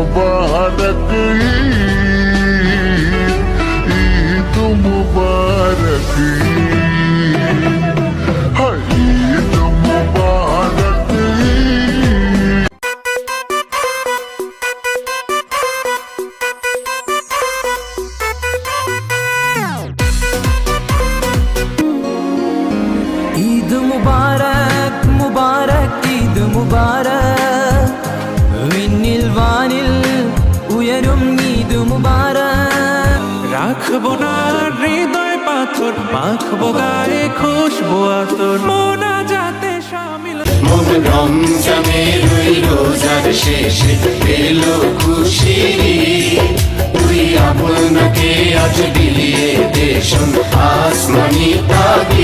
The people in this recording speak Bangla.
मुबारक ईद मुबारक ईद मुबारक। ईद मुबारक मुबारक ईद मुबारक विनिल वानिल उयरुम ईद मुबारक রাখবো না হৃদয় পাথর মাখবো গায়ে খুশবু আতর মোনা যাতে শামিল মন রমজানের ওই রোজার শেষে এলো খুশির তুই আপনাকে আজ বিলিয়ে দে শোন আসমানি তাবি